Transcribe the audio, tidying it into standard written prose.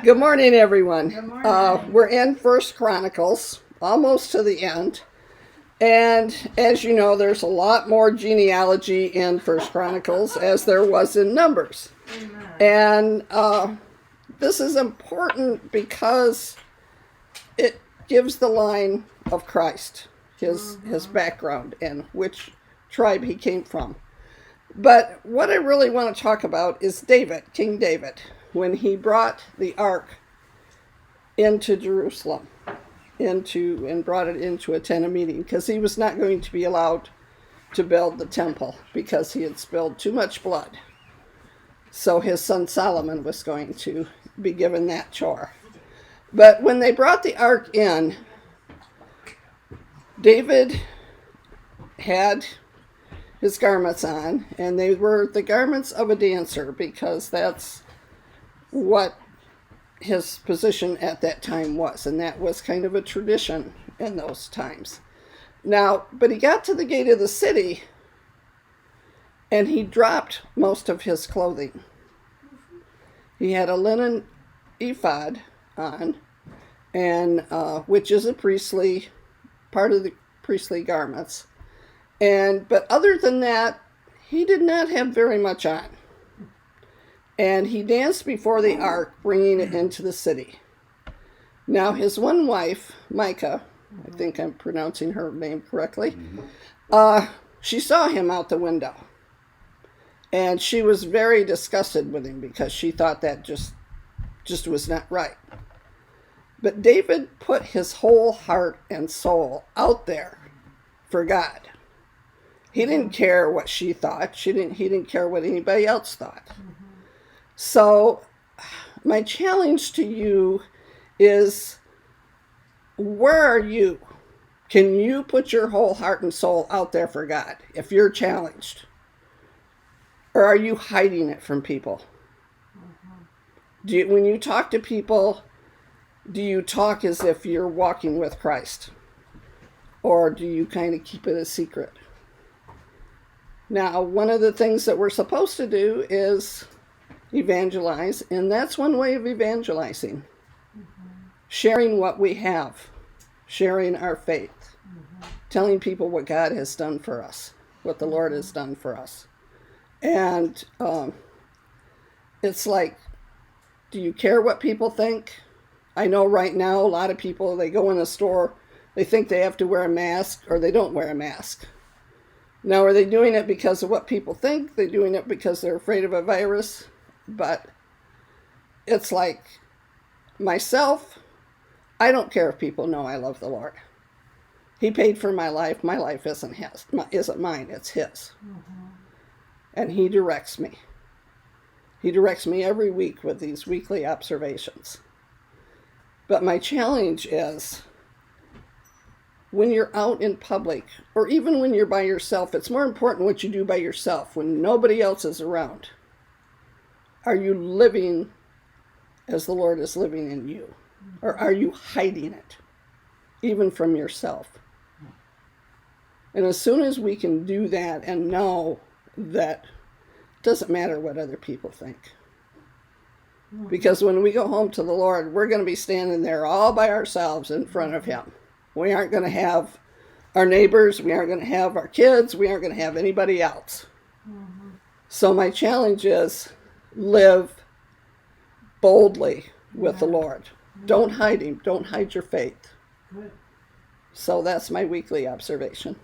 Good morning, everyone. Good morning. We're in First Chronicles, almost to the end. And as you know, there's a lot more genealogy in First Chronicles as there was in Numbers. Amen. And this is important because it gives the line of Christ, his background, and which tribe he came from. But what I really want to talk about is David, King David, when he brought the ark into Jerusalem, and brought it into a tent of meeting, because he was not going to be allowed to build the temple because he had spilled too much blood. So his son Solomon was going to be given that chore. But when they brought the ark in, David had his garments on, and they were the garments of a dancer because that's what his position at that time was, and that was kind of a tradition in those times. Now, but he got to the gate of the city and he dropped most of his clothing. He had a linen ephod on, and which is a priestly part of the priestly garments. But other than that, he did not have very much on. And he danced before the ark, bringing it into the city. Now his one wife, Micah, I think I'm pronouncing her name correctly, she saw him out the window. And she was very disgusted with him because she thought that just was not right. But David put his whole heart and soul out there for God. He didn't care what she thought. He didn't care what anybody else thought. So my challenge to you is, where are you? Can you put your whole heart and soul out there for God if you're challenged? Or are you hiding it from people? When you talk to people, do you talk as if you're walking with Christ? Or do you kind of keep it a secret? Now, one of the things that we're supposed to do is evangelize, and that's one way of evangelizing. Sharing what we have, sharing our faith, telling people what God has done for us, what the Lord has done for us. And it's like, do you care what people think? I know right now a lot of people, they go in a store, they think they have to wear a mask, or they don't wear a mask. Now, are they doing it because of what people think? They're doing it because they're afraid of a virus? But it's like, myself, I don't care if people know I love the Lord. He paid for my life. My life isn't mine, it's his. And he directs me. He directs me every week with these weekly observations. But my challenge is, when you're out in public, or even when you're by yourself, it's more important what you do by yourself when nobody else is around. Are you living as the Lord is living in you? Or are you hiding it, even from yourself? And as soon as we can do that and know that it doesn't matter what other people think. Because when we go home to the Lord, we're going to be standing there all by ourselves in front of him. We aren't going to have our neighbors. We aren't going to have our kids. We aren't going to have anybody else. So my challenge is, live boldly with the Lord. Don't hide him. Don't hide your faith. So that's my weekly observation.